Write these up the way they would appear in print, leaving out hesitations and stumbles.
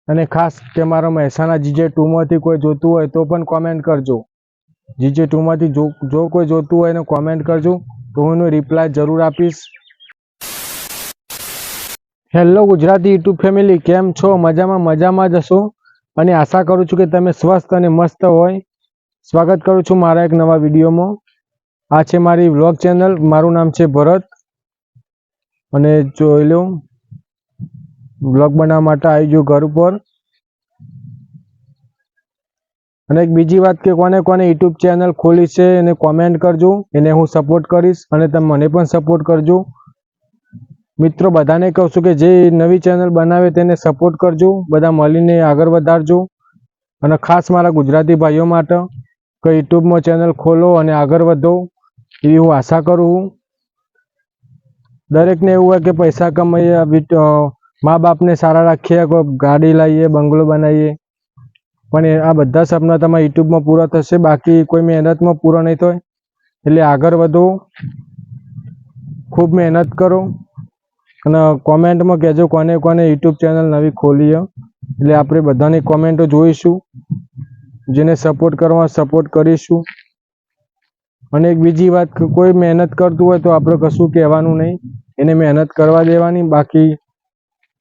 અને ખાસ કે મારા મહેસાણા GJ2 માંથી કોઈ જોતું હોય તો પણ કોમેન્ટ કરજો. GJ2 માંથી જો કોઈ જોતું હોય ને કોમેન્ટ કરજો તો હું એનો રિપ્લાય જરૂર આપીશ. હેલો ગુજરાતી યુટ્યુબ ફેમિલી, કેમ છો? મજામાં જ હશો અને આશા કરું છું કે તમે સ્વસ્થ અને મસ્ત હોય. સ્વાગત કરું છું મારા એક નવા વિડીયોમાં. આ છે મારી વ્લોગ ચેનલ. મારું નામ છે ભરત અને જોઈ લો વ્લોગ બનાવવા માટે આવી ગયો ઘર ઉપર. અને એક બીજી વાત કે કોને યુટ્યુબ ચેનલ ખોલી છે એને કોમેન્ટ કરજો, એને હું સપોર્ટ કરીશ અને તમે મને પણ સપોર્ટ કરજો. મિત્રો બધાને કહું છું કે જે નવી ચેનલ બનાવે તેને સપોર્ટ કરજો, બધા મળીને આગળ વધારજો. અને ખાસ મારા ગુજરાતી ભાઈઓ માટે કે યુટ્યુબમાં ચેનલ ખોલો અને આગળ વધો એવી હું આશા કરું. દરેકને એવું હોય કે પૈસા કમાઈએ, મા બાપને સારા રાખીએ, કોઈ ગાડી લાવીએ, બંગલો બનાવીએ, પણ આ બધા સપના તમારા યુટ્યુબમાં પૂરા થશે, બાકી કોઈ મહેનતમાં પૂરા નહીં થાય. એટલે આગળ વધો, ખૂબ મહેનત કરો અને કોમેન્ટમાં કહેજો કોને યુટ્યુબ ચેનલ નવી ખોલી. એટલે આપણે બધાની કોમેન્ટો જોઈશું, જેને સપોર્ટ કરવા સપોર્ટ કરીશું. અને એક બીજી વાત, કોઈ મહેનત કરતું હોય તો આપણે કશું કહેવાનું નહીં, એને મહેનત કરવા દેવાની. બાકી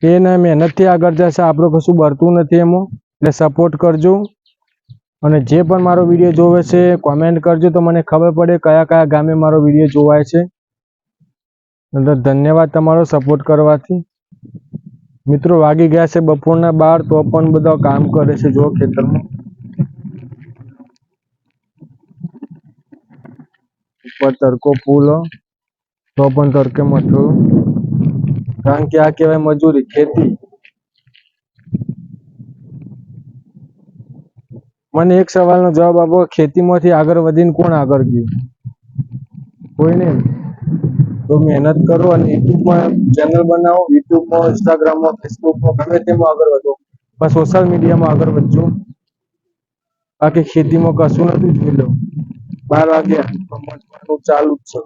એને મહેનતથી આગળ જશે, આપણે કશું બળતું નથી એમાં. એટલે સપોર્ટ કરજો અને જે પણ મારો વિડીયો જોવે છે કોમેન્ટ કરજો તો મને ખબર પડે કયા ગામે મારો વિડીયો જોવાય છે. ધન્યવાદ તમારો સપોર્ટ કરવાથી. મિત્રો વાગી ગયા છે બપોરના 12 તો પણ બધા કામ કરે છે. જો ખેતરમાં ઉપર તડકો ફૂલ તો પણ તડકે મઠું, કારણ કે આ કહેવાય મજૂરી, ખેતી. મને એક સવાલનો જવાબ આપો, ખેતીમાંથી આગળ વધીને કોણ આગળ ગયું? કોઈ નહીં. તો મહેનત કરો અને યુટ્યુબમાં ચેનલ બનાવો, યુટ્યુબમાં, ઇન્સ્ટાગ્રામમાં, ફેસબુકમાં, ગમે તેમાં આગળ વધો, પણ સોશિયલ મીડિયામાં આગળ વધજો. બાકી ખેતીમાં કશું નથી. જોઈ લો 12 વાગ્યા ચાલુ જ છે,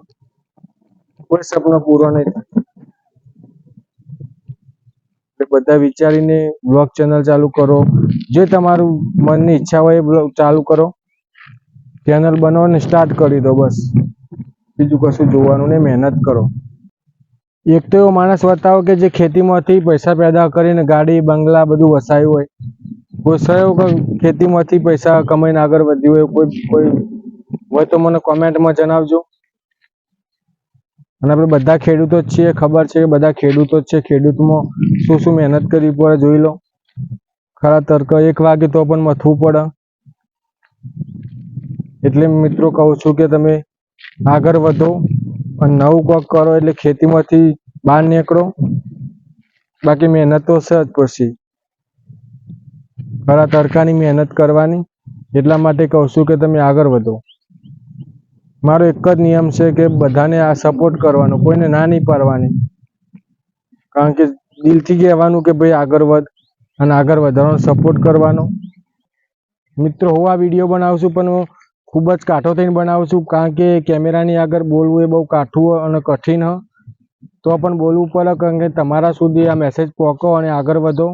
કોઈ સપનો પૂરો નહીં થાય. એટલે બધા વિચારીને બ્લોગ ચેનલ ચાલુ કરો. જે તમારું મનની ઈચ્છા હોય એ બ્લોગ ચાલુ કરો, ચેનલ બનાવોને સ્ટાર્ટ કરી દો. બસ બીજું કશું જોવાનું નહીં, મહેનત કરો. એક તો એવો માણસ બતાવો કે જે ખેતીમાંથી પૈસા પેદા કરીને ગાડી બંગલા બધું વસાયું હોય. કોઈ સયો ખેતીમાંથી પૈસા કમાઈને આગળ વધ્યું હોય, કોઈ હોય તો મને કોમેન્ટમાં જણાવજો. અને આપણે બધા ખેડૂતો જ છીએ, ખબર છે કે બધા ખેડૂતો જ છે. ખેડૂતમાં શું મહેનત કરવી પડે જોઈ લો. ખરા તડકો 1 વાગે તો પણ મથવું પડે. એટલે મિત્રો કહું છું કે તમે આગળ વધો અને નવું કોક કરો. એટલે ખેતીમાંથી બહાર નીકળો. બાકી મહેનત તો છે જ, પછી ખરા તડકાની મહેનત કરવાની. એટલા માટે કહું છું કે તમે આગળ વધો. મારો એક જ નિયમ છે કે બધાને આ સપોર્ટ કરવાનો, કોઈને ના નહીં પાડવાની. કારણ કે દિલથી કહેવાનું કે ભાઈ આગળ વધ અને આગળ વધવાનો સપોર્ટ કરવાનો. મિત્રો હું આ વિડીયો બનાવું છું પણ હું ખૂબ જ કાઠો થઈને બનાવું છું, કારણ કે કેમેરાની આગળ બોલવું એ બહુ કાઠું અને કઠિન હ. તો પણ બોલવું પડે, કારણ કે તમારા સુધી આ મેસેજ પહોંચો અને આગળ વધો.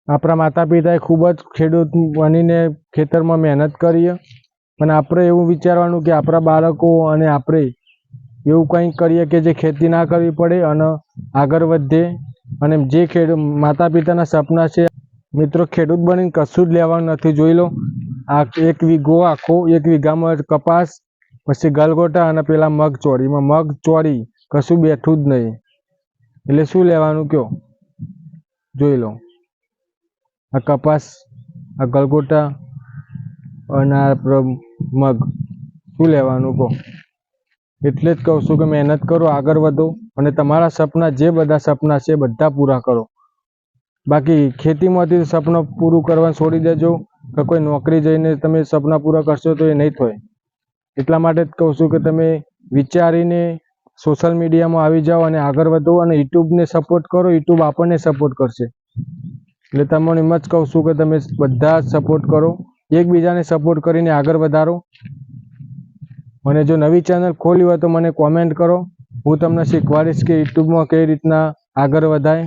આપણા માતા પિતાએ ખૂબ જ ખેડૂત બનીને ખેતરમાં મહેનત કરીએ, અને આપણે એવું વિચારવાનું કે આપણા બાળકો અને આપણે એવું કંઈક કરીએ કે જે ખેતી ના કરવી પડે અને આગળ વધે. અને જે માતા પિતાના સપના છે, મિત્રો ખેડૂત બનીને કશું જ લેવાનું નથી. જોઈ લો આ 1 વીઘો આખો, 1 વીઘામાં કપાસ, પછી ગલગોટા અને પેલા મગ ચોરીમાં મગ ચોરી, કશું બેઠું જ નહીં. એટલે શું લેવાનું કયો? જોઈ લો આ કપાસ, આ ગલગોટા અને આ મગ, શું લેવાનું કહો? એટલે જ કહું છું કે મહેનત કરો, આગળ વધો અને તમારા સપના, જે બધા સપના છે બધા પૂરા કરો. બાકી ખેતીમાંથી સપના પૂરું કરવાનું છોડી દેજો કે કોઈ નોકરી જઈને તમે સપના પૂરા કરશો તો એ નહીં થાય. એટલા માટે જ કહું છું કે તમે વિચારીને સોશિયલ મીડિયામાં આવી જાઓ અને આગળ વધો અને યુટ્યુબને સપોર્ટ કરો. યુટ્યુબ આપણને સપોર્ટ કરશે. એટલે તમને એમ જ કહું છું કે તમે બધા સપોર્ટ કરો, એકબીજાને સપોર્ટ કરીને આગળ વધારો. અને જો નવી ચેનલ ખોલી હોય તો મને કોમેન્ટ કરો, હું તમને શીખવાડીશ કે યુટ્યુબમાં કઈ રીતના આગળ વધાય.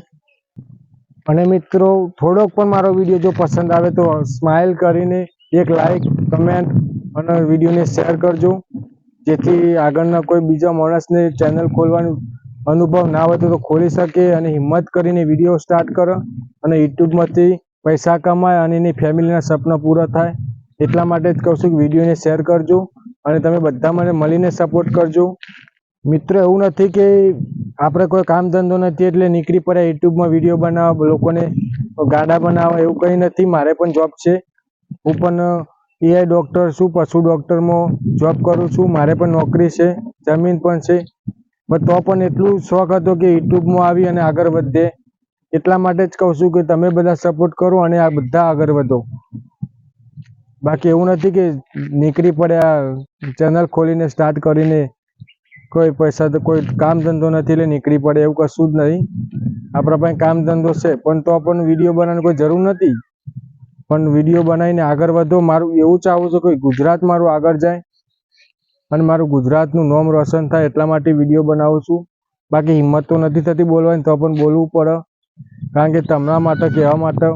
અને મિત્રો થોડોક પણ મારો વિડીયો જો પસંદ આવે તો સ્માઇલ કરીને એક લાઈક, કમેન્ટ અને વિડીયોને શેર કરજો, જેથી આગળના કોઈ બીજા માણસને ચેનલ ખોલવાનું અનુભવ ના હોય તો ખોલી શકે અને હિંમત કરીને વિડીયો સ્ટાર્ટ કરે અને યુટ્યુબમાંથી પૈસા કમાય અને એની ફેમિલીના સપના પૂરા થાય. એટલા માટે જ કહું છું કે વિડીયોને શેર કરજો અને તમે બધા મને મળીને સપોર્ટ કરજો. મિત્રો એવું નથી કે આપણે કોઈ કામ ધંધો નથી એટલે નીકળી પડ્યા યુટ્યુબમાં વિડીયો બનાવવા, લોકોને ગાડા બનાવવા, એવું કંઈ નથી. મારે પણ જોબ છે. હું પણ AI ડૉક્ટર છું, પશુ ડૉક્ટરમાં જોબ કરું છું. મારે પણ નોકરી છે, જમીન પણ છે. પણ તો પણ એટલું શોખ હતો કે યુટ્યુબમાં આવી અને આગળ વધે. એટલા માટે જ કહું છું કે તમે બધા સપોર્ટ કરો અને આ બધા આગળ વધો. બાકી એવું નથી કે નીકળી પડ્યા ચેનલ ખોલીને સ્ટાર્ટ કરીને કોઈ પૈસા તો કોઈ કામ ધંધો નથી એટલે નીકળી પડે, એવું કશું જ નહીં. આપણા પાસે કામ ધંધો છે પણ તો પણ વિડીયો બનાવવાની કોઈ જરૂર નથી. પણ વિડીયો બનાવીને આગળ વધો. મારું એવું ચાહું છે કે ગુજરાત મારું આગળ જાય અને મારું ગુજરાતનું નામ રોશન થાય, એટલા માટે વિડીયો બનાવું છું. બાકી હિંમત તો નથી થતી બોલવાની, તો પણ બોલવું પડે, કારણ કે તમારા માટે કહેવા માટે.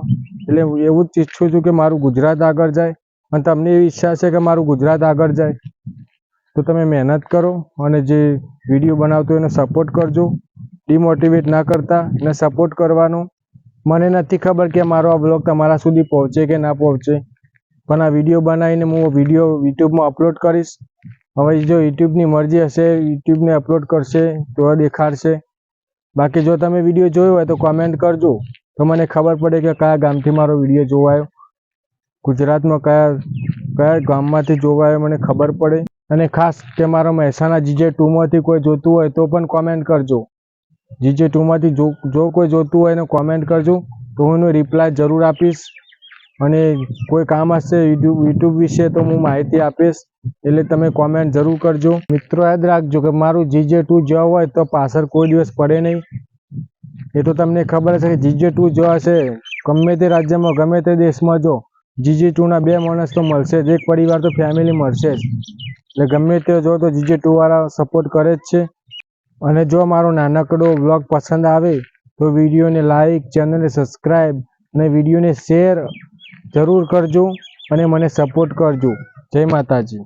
એટલે એવું જ ઈચ્છું છું કે મારું ગુજરાત આગળ જાય અને તમને એવી ઈચ્છા છે કે મારું ગુજરાત આગળ જાય. તો તમે મહેનત કરો અને જે વિડીયો બનાવતો એને સપોર્ટ કરજો. ડિમોટિવેટ ના કરતા, એને સપોર્ટ કરવાનો. મને નથી ખબર કે મારો આ બ્લોગ તમારા સુધી પહોંચે કે ના પહોંચે, પણ આ વિડીયો બનાવીને હું વિડીયો યુટ્યુબમાં અપલોડ કરીશ. હવે જો યુટ્યુબની મરજી હશે, યુટ્યુબને અપલોડ કરશે તો દેખાડશે. બાકી જો તમે વિડીયો જોયો હોય તો કોમેન્ટ કરજો, તો મને ખબર પડે કે કયા ગામથી મારો વિડીયો જોવાયો, ગુજરાતમાં કયા ગામમાંથી જોવાયો મને ખબર પડે. અને ખાસ કે મારા મહેસાણા GJ2માંથી કોઈ જોતું હોય તો પણ કોમેન્ટ કરજો. GJ2માંથી જો કોઈ જોતું હોય એને કોમેન્ટ કરજો, તો હું એનો રિપ્લાય જરૂર આપીશ. અને કોઈ કામ હશે યુટ્યુબ વિશે તો હું માહિતી આપીશ, એટલે તમે કોમેન્ટ જરૂર કરજો. મિત્રો યાદ રાખજો કે મારું GJ2 જો હોય તો પાછળ કોઈ દિવસ પડે નહીં. એ તો તમને ખબર છે કે GJ2 જો હશે ગમે તે રાજ્યમાં, ગમે તે દેશમાં, જો GJ2ના બે માણસ તો મળશે જ, એક પરિવાર તો ફેમિલી મળશે જ. એટલે ગમે તે જો તો GJ2 વાળા સપોર્ટ કરે જ છે. અને જો મારો નાનકડો બ્લોગ પસંદ આવે તો વિડીયોને લાઈક, ચેનલને સબસ્ક્રાઈબ અને વિડીયોને શેર જરૂર કરજો અને મને સપોર્ટ કરજો. જય માતાજી.